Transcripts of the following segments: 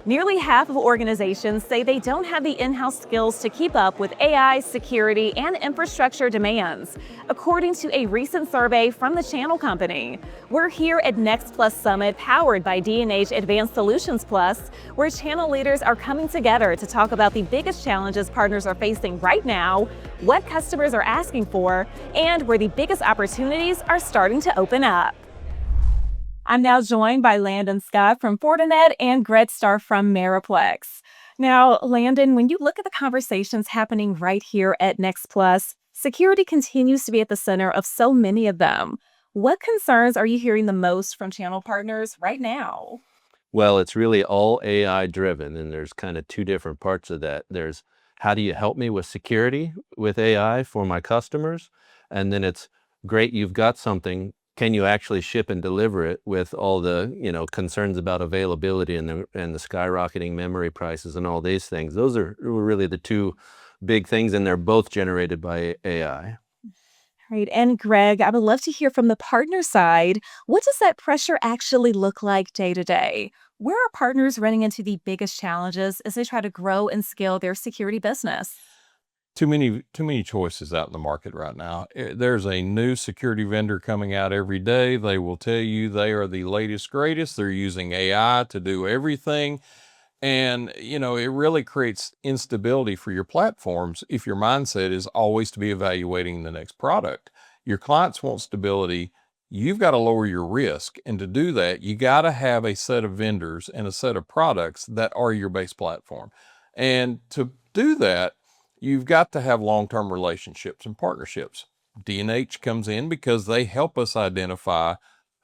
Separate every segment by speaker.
Speaker 1: Nearly half of organizations say they don't have the in-house skills to keep up with AI, security, and infrastructure demands, according to a recent survey from the Channel Company. We're here at Next Plus Summit, powered by D&H Advanced Solutions Plus, where channel leaders are coming together to talk about the biggest challenges partners are facing right now, what customers are asking for, and where the biggest opportunities are starting to open up. I'm now joined by Landon Scott from Fortinet and Greg Starr from Meriplex. Now, Landon, when you look at the conversations happening right here at Next Plus, security continues to be at the center of so many of them. What concerns are you hearing the most from channel partners right now?
Speaker 2: Well, it's really all AI driven, and there's kind of two different parts of that. There's how do you help me with security with AI for my customers? And then it's great, you've got something. Can you actually ship and deliver it with all the, concerns about availability and the skyrocketing memory prices and all these things? Those are really the two big things, and they're both generated by AI.
Speaker 1: Right. And Greg, I would love to hear from the partner side. What does that pressure actually look like day to day? Where are partners running into the biggest challenges as they try to grow and scale their security business?
Speaker 3: Too many choices out in the market right now. There's a new security vendor coming out every day. They will tell you they are the latest, greatest. They're using AI to do everything. And, it really creates instability for your platforms if your mindset is always to be evaluating the next product. Your clients want stability. You've got to lower your risk. And to do that, you got to have a set of vendors and a set of products that are your base platform. And to do that, you've got to have long-term relationships and partnerships. D&H comes in because they help us identify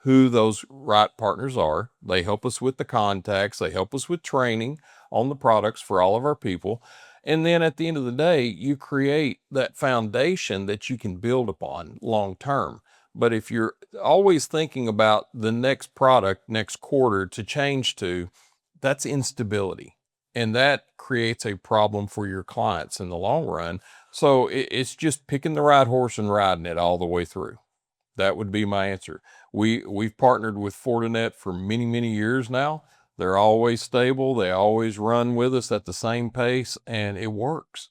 Speaker 3: who those right partners are. They help us with the contacts. They help us with training on the products for all of our people. And then at the end of the day, you create that foundation that you can build upon long-term. But if you're always thinking about the next product, next quarter to change to, that's instability. And that creates a problem for your clients in the long run. So it's just picking the right horse and riding it all the way through. That would be my answer. We've partnered with Fortinet for many, many years now. They're always stable. They always run with us at the same pace, and it works.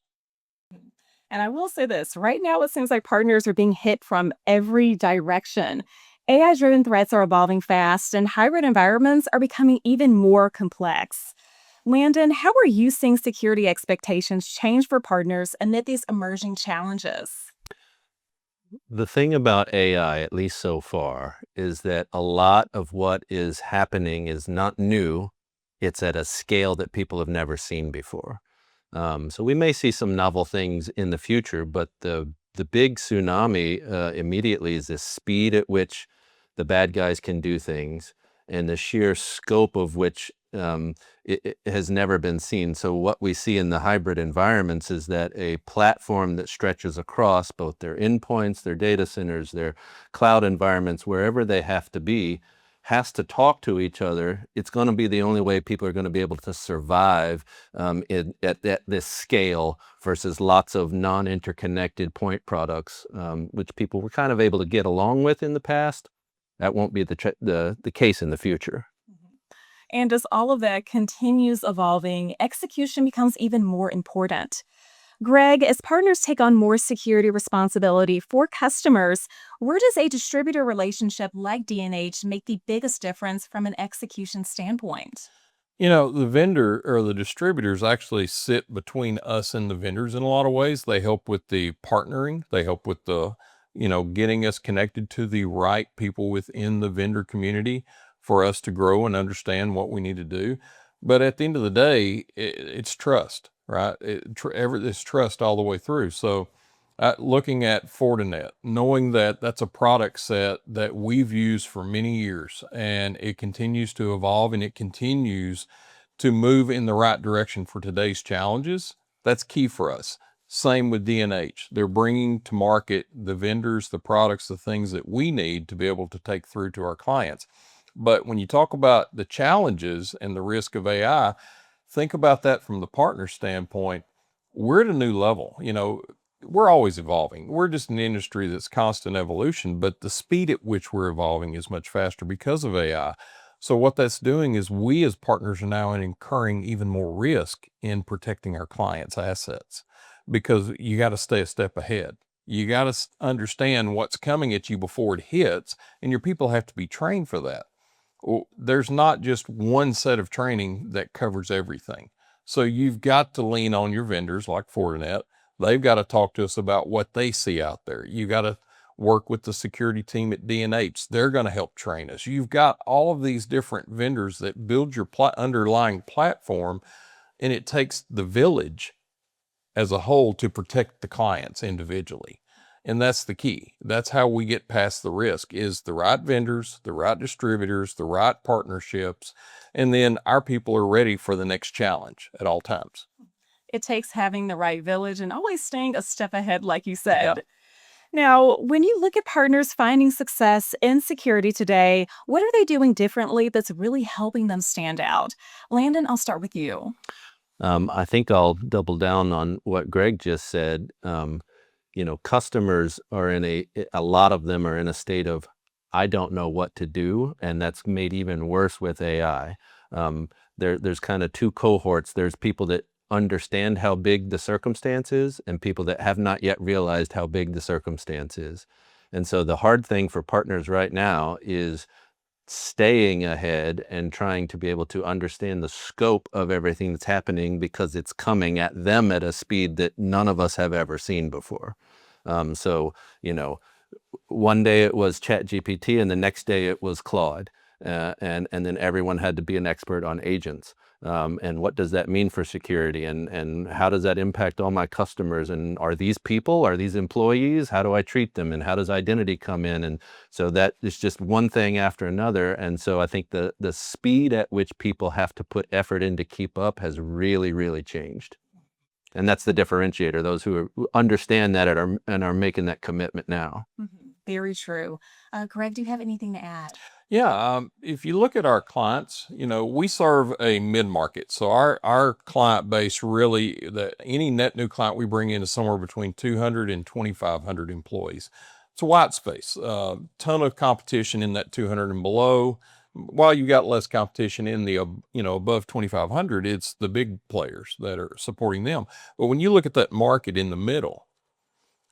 Speaker 1: And I will say this right now, it seems like partners are being hit from every direction. AI driven threats are evolving fast, and hybrid environments are becoming even more complex. Landon, how are you seeing security expectations change for partners amid these emerging challenges?
Speaker 2: The thing about AI, at least so far, is that a lot of what is happening is not new. It's at a scale that people have never seen before. So we may see some novel things in the future, but the big tsunami immediately is the speed at which the bad guys can do things and the sheer scope of which it has never been seen. So what we see in the hybrid environments is that a platform that stretches across both their endpoints, their data centers, their cloud environments, wherever they have to be, has to talk to each other. It's going to be the only way people are going to be able to survive at this scale versus lots of non-interconnected point products, which people were kind of able to get along with in the past. That won't be the case in the future.
Speaker 1: And as all of that continues evolving, execution becomes even more important. Greg, as partners take on more security responsibility for customers, where does a distributor relationship like D&H make the biggest difference from an execution standpoint?
Speaker 3: The vendor or the distributors actually sit between us and the vendors in a lot of ways. They help with the partnering. They help with the, getting us connected to the right people within the vendor community for us to grow and understand what we need to do. But at the end of the day, it's trust, right? It's trust all the way through. So looking at Fortinet, knowing that that's a product set that we've used for many years and it continues to evolve and it continues to move in the right direction for today's challenges, that's key for us. Same with D&H. They're bringing to market the vendors, the products, the things that we need to be able to take through to our clients. But when you talk about the challenges and the risk of AI, think about that from the partner standpoint. We're at a new level. We're always evolving. We're just an industry that's constant evolution, but the speed at which we're evolving is much faster because of AI. So what that's doing is we as partners are now incurring even more risk in protecting our clients' assets, because you got to stay a step ahead. You got to understand what's coming at you before it hits, and your people have to be trained for that. There's not just one set of training that covers everything. So you've got to lean on your vendors like Fortinet. They've got to talk to us about what they see out there. You got to work with the security team at D&H. They're going to help train us. You've got all of these different vendors that build your underlying platform, and it takes the village as a whole to protect the clients individually. And that's the key. That's how we get past the risk, is the right vendors, the right distributors, the right partnerships, and then our people are ready for the next challenge at all times.
Speaker 4: It takes having the right village and always staying a step ahead, like you said.
Speaker 3: Yeah.
Speaker 4: Now, when you look at partners finding success in security today, what are they doing differently that's really helping them stand out? Landon, I'll start with you.
Speaker 2: I think I'll double down on what Greg just said. Customers are a lot of them are in a state of, I don't know what to do. And that's made even worse with AI. There's kind of two cohorts. There's people that understand how big the circumstance is, and people that have not yet realized how big the circumstance is. And so the hard thing for partners right now is staying ahead and trying to be able to understand the scope of everything that's happening, because it's coming at them at a speed that none of us have ever seen before. So, one day it was ChatGPT and the next day it was Claude. And then everyone had to be an expert on agents. And what does that mean for security? And how does that impact all my customers? And are these people, are these employees? How do I treat them? And how does identity come in? And so that is just one thing after another. And so I think the speed at which people have to put effort in to keep up has really, really changed. And that's the differentiator, those who understand that and are making that commitment now.
Speaker 4: Very true. Greg, do you have anything to add?
Speaker 3: Yeah, if you look at our clients, we serve a mid-market. So our client base really, any net new client we bring in is somewhere between 200 and 2,500 employees. It's a white space, ton of competition in that 200 and below. While you got less competition in the, above 2,500, it's the big players that are supporting them. But when you look at that market in the middle,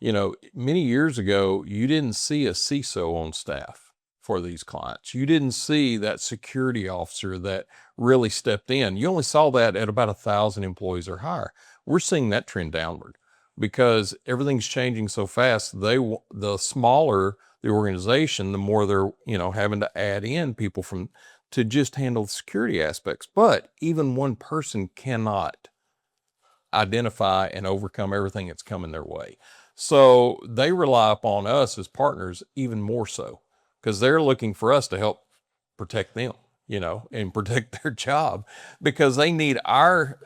Speaker 3: many years ago, you didn't see a CISO on staff for these clients. You didn't see that security officer that really stepped in. You only saw that at about 1,000 employees or higher. We're seeing that trend downward because everything's changing so fast. The smaller the organization, the more they're, having to add in people to just handle the security aspects. But even one person cannot identify and overcome everything that's coming their way. So they rely upon us as partners even more so, because they're looking for us to help protect them, and protect their job, because they need our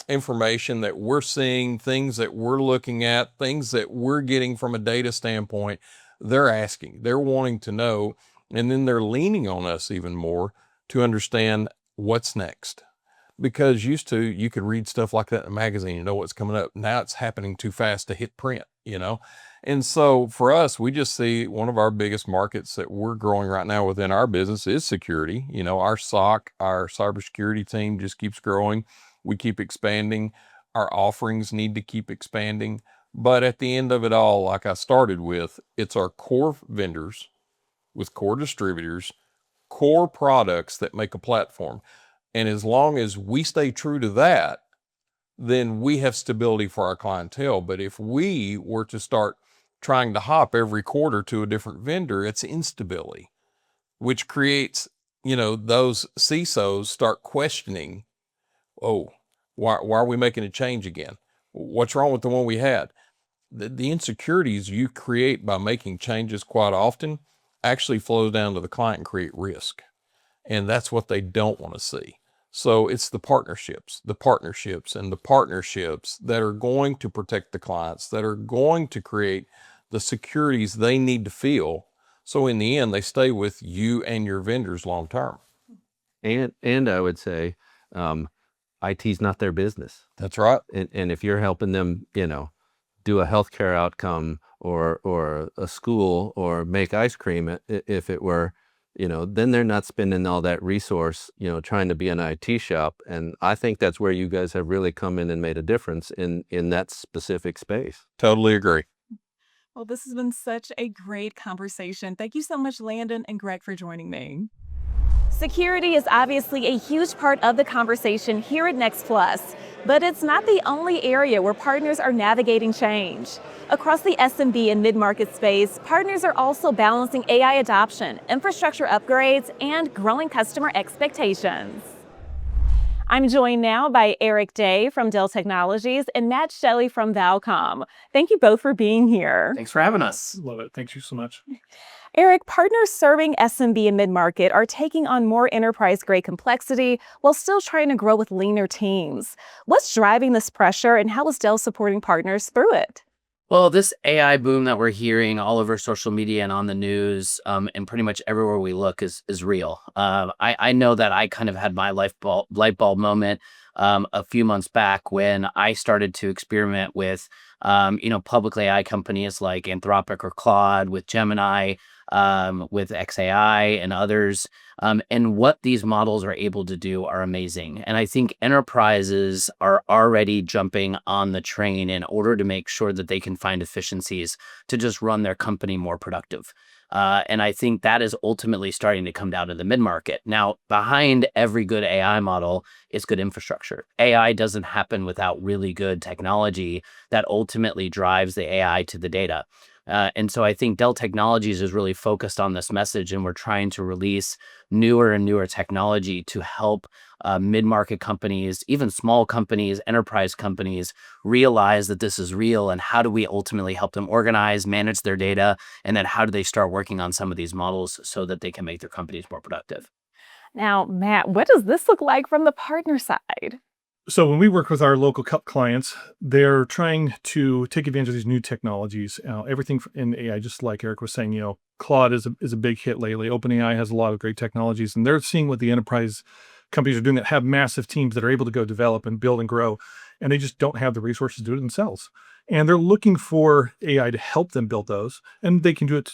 Speaker 3: information that we're seeing, things that we're looking at, things that we're getting from a data standpoint. They're asking, they're wanting to know, and then they're leaning on us even more to understand what's next. Because used to, you could read stuff like that in a magazine, you know what's coming up. Now it's happening too fast to hit print, And so for us, we just see one of our biggest markets that we're growing right now within our business is security. Our SOC, our cybersecurity team just keeps growing. We keep expanding. Our offerings need to keep expanding. But at the end of it all, like I started with, it's our core vendors with core distributors, core products that make a platform. And as long as we stay true to that, then we have stability for our clientele. But if we were to start trying to hop every quarter to a different vendor, it's instability, which creates, those CISOs start questioning, oh, why are we making a change again? What's wrong with the one we had? The insecurities you create by making changes quite often actually flows down to the client and create risk. And that's what they don't want to see. So it's the partnerships, and the partnerships that are going to protect the clients, that are going to create the securities they need to feel. So in the end, they stay with you and your vendors long term.
Speaker 2: And I would say, IT's not their business.
Speaker 3: That's right.
Speaker 2: And if you're helping them, do a healthcare outcome or a school or make ice cream, if it were, then they're not spending all that resource, trying to be an IT shop. And I think that's where you guys have really come in and made a difference in that specific space.
Speaker 3: Totally agree.
Speaker 4: Well, this has been such a great conversation. Thank you so much, Landon and Greg, for joining me.
Speaker 1: Security is obviously a huge part of the conversation here at Next Plus, but it's not the only area where partners are navigating change. Across the SMB and mid-market space, partners are also balancing AI adoption, infrastructure upgrades, and growing customer expectations. I'm joined now by Eric Day from Dell Technologies and Matt Shelley from Valcom. Thank you both for being here.
Speaker 5: Thanks for having us.
Speaker 6: Love it. Thank you so much.
Speaker 1: Eric, partners serving SMB and mid-market are taking on more enterprise-grade complexity while still trying to grow with leaner teams. What's driving this pressure, and how is Dell supporting partners through it?
Speaker 5: Well, this AI boom that we're hearing all over social media and on the news, and pretty much everywhere we look is real. I know that I kind of had my light bulb moment a few months back when I started to experiment with, public AI companies like Anthropic or Claude, with Gemini, with XAI and others. And what these models are able to do are amazing. And I think enterprises are already jumping on the train in order to make sure that they can find efficiencies to just run their company more productive. And I think that is ultimately starting to come down to the mid-market. Now, behind every good AI model is good infrastructure. AI doesn't happen without really good technology that ultimately drives the AI to the data. And so I think Dell Technologies is really focused on this message, and we're trying to release newer and newer technology to help mid-market companies, even small companies, enterprise companies, realize that this is real, and how do we ultimately help them organize, manage their data, and then how do they start working on some of these models so that they can make their companies more productive.
Speaker 1: Now, Matt, what does this look like from the partner side?
Speaker 6: So when we work with our local clients, they're trying to take advantage of these new technologies. Everything in AI, just like Eric was saying, Claude is a big hit lately. OpenAI has a lot of great technologies, and they're seeing what the enterprise companies are doing that have massive teams that are able to go develop and build and grow, and they just don't have the resources to do it themselves. And they're looking for AI to help them build those, and they can do it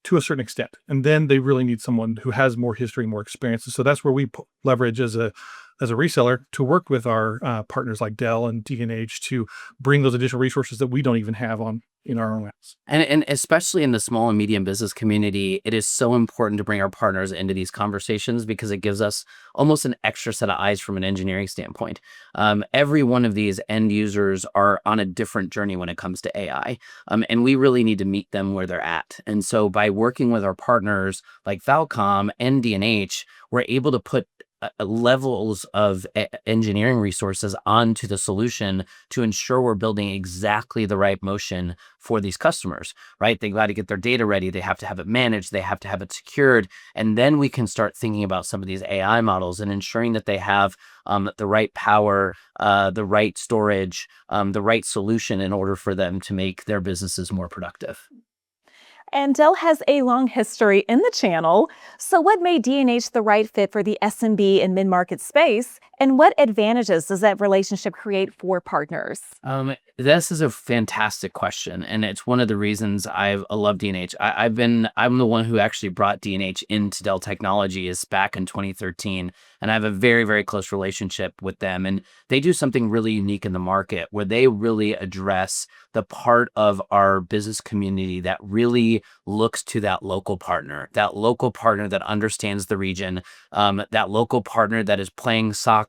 Speaker 6: to a certain extent. And then they really need someone who has more history, more experience. And so that's where we leverage as a reseller to work with our partners like Dell and D&H to bring those additional resources that we don't even have in our own labs.
Speaker 5: And especially in the small and medium business community, it is so important to bring our partners into these conversations because it gives us almost an extra set of eyes from an engineering standpoint. Every one of these end users are on a different journey when it comes to AI, and we really need to meet them where they're at. And so by working with our partners like Valcom and D&H, we're able to put levels of engineering resources onto the solution to ensure we're building exactly the right motion for these customers, right? They got to get their data ready. They have to have it managed. They have to have it secured. And then we can start thinking about some of these AI models and ensuring that they have the right power, the right storage, the right solution in order for them to make their businesses more productive.
Speaker 1: And Dell has a long history in the channel. So what made D&H the right fit for the SMB and mid-market space? And what advantages does that relationship create for partners?
Speaker 5: This is a fantastic question, and it's one of the reasons I love D&H. I'm the one who actually brought D&H into Dell Technologies back in 2013, and I have a very, very close relationship with them. And they do something really unique in the market where they really address the part of our business community that really looks to that local partner that understands the region, that local partner that is playing soccer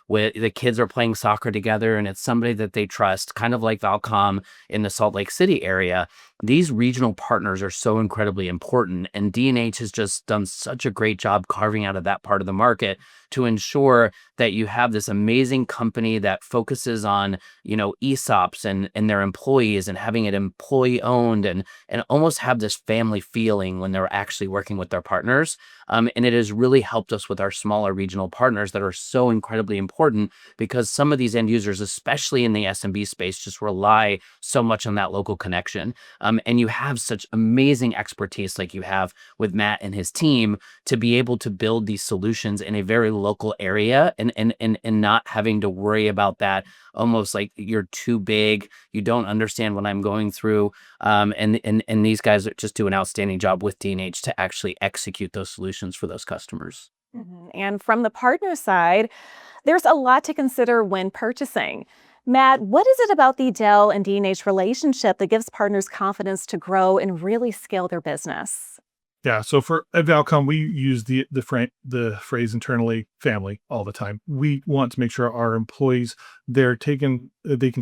Speaker 5: with the kids are playing soccer together, and it's somebody that they trust, kind of like Valcom in the Salt Lake City area. These regional partners are so incredibly important, and D&H has just done such a great job carving out of that part of the market to ensure that you have this amazing company that focuses on, ESOPs and their employees and having it employee owned and almost have this family feeling when they're actually working with their partners. And it has really helped us with our smaller regional partners that are so incredibly important, because some of these end users, especially in the SMB space, just rely so much on that local connection. And you have such amazing expertise like you have with Matt and his team to be able to build these solutions in a very local area, and not having to worry about that, almost like you're too big, you don't understand what I'm going through. And these guys just do an outstanding job with D&H to actually execute those solutions for those customers.
Speaker 1: And from the partner side, there's a lot to consider when purchasing. Matt, what is it about the Dell and D&H relationship that gives partners confidence to grow and really scale their business?
Speaker 6: Yeah, so at Valcom, we use the phrase internally family all the time. We want to make sure our employees they can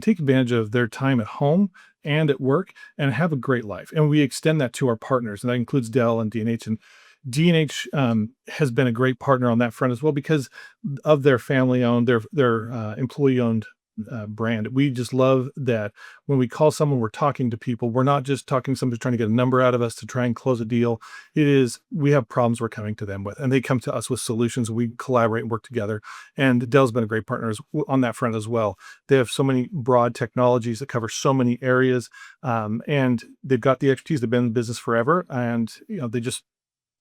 Speaker 6: take advantage of their time at home and at work and have a great life. And we extend that to our partners, and that includes Dell and D&H. And D&H has been a great partner on that front as well because of their family-owned, their employee-owned brand. We just love that when we call someone, we're talking to people. We're not just talking to somebody trying to get a number out of us to try and close a deal. We have problems we're coming to them with, and they come to us with solutions. We collaborate and work together. And Dell's been a great partner on that front as well. They have so many broad technologies that cover so many areas, and they've got the expertise. They've been in business forever, and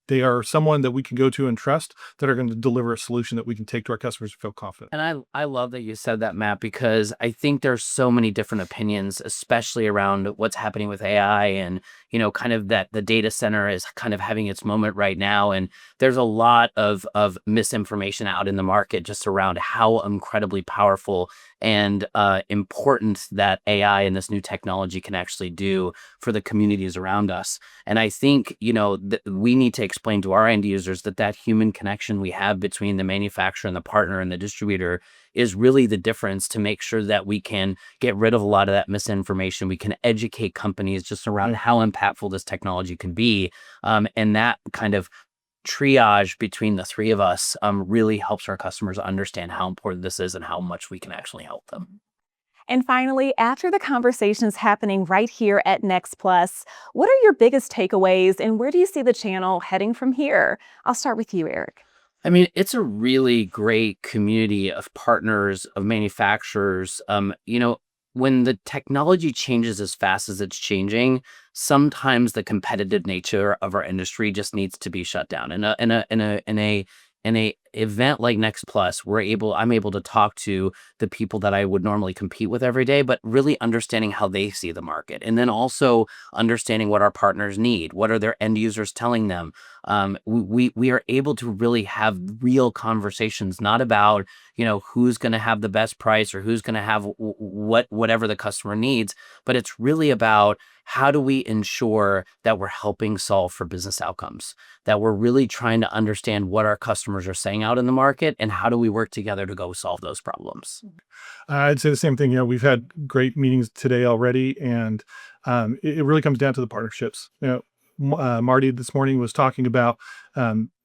Speaker 6: they are someone that we can go to and trust that are going to deliver a solution that we can take to our customers and feel confident.
Speaker 5: And I love that you said that, Matt, because I think there's so many different opinions, especially around what's happening with AI and, kind of that the data center is kind of having its moment right now. And there's a lot of misinformation out in the market just around how incredibly powerful and important that AI and this new technology can actually do for the communities around us. And I think, we need to explain to our end users that human connection we have between the manufacturer and the partner and the distributor is really the difference to make sure that we can get rid of a lot of that misinformation. We can educate companies just around how impactful this technology can be. And that kind of triage between the three of us really helps our customers understand how important this is and how much we can actually help them.
Speaker 1: And finally, after the conversations happening right here at Next Plus, what are your biggest takeaways and where do you see the channel heading from here? I'll start with you, Eric.
Speaker 5: I mean, it's a really great community of partners, of manufacturers. When the technology changes as fast as it's changing, sometimes the competitive nature of our industry just needs to be shut down. In a event like Next Plus, I'm able to talk to the people that I would normally compete with every day, but really understanding how they see the market, and then also understanding what our partners need. What are their end users telling them? We are able to really have real conversations, not about who's going to have the best price or who's going to have whatever the customer needs, but it's really about how do we ensure that we're helping solve for business outcomes, that we're really trying to understand what our customers are saying out in the market, and how do we work together to go solve those problems.
Speaker 6: I'd say the same thing. We've had great meetings today already, and it really comes down to the partnerships. Marty this morning was talking about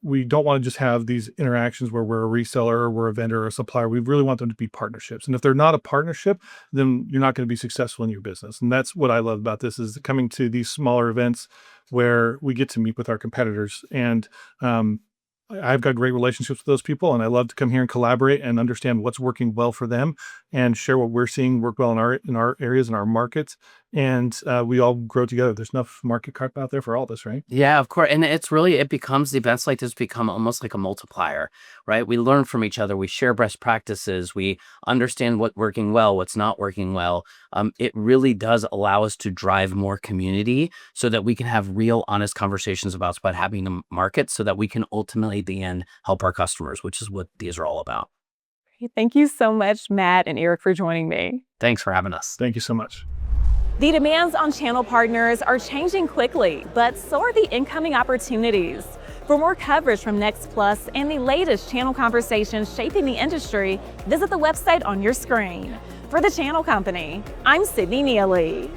Speaker 6: we don't want to just have these interactions where we're a reseller or we're a vendor or a supplier. We really want them to be partnerships. And if they're not a partnership, then you're not going to be successful in your business. And that's what I love about this, is coming to these smaller events where we get to meet with our competitors. And I've got great relationships with those people, and I love to come here and collaborate and understand what's working well for them and share what we're seeing work well in our areas, in our markets. And we all grow together. There's enough market carp out there for all of us, right?
Speaker 5: Yeah, of course. And it becomes, the events like this become almost like a multiplier, right? We learn from each other. We share best practices. We understand what's working well, what's not working well. It really does allow us to drive more community so that we can have real, honest conversations about what's happening in the market, so that we can ultimately, at the end, help our customers, which is what these are all about.
Speaker 1: Thank you so much, Matt and Eric, for joining me.
Speaker 5: Thanks for having us.
Speaker 6: Thank you so much.
Speaker 1: The demands on channel partners are changing quickly, but so are the incoming opportunities. For more coverage from Next Plus and the latest channel conversations shaping the industry, visit the website on your screen. For the Channel Company, I'm Sydney Neely.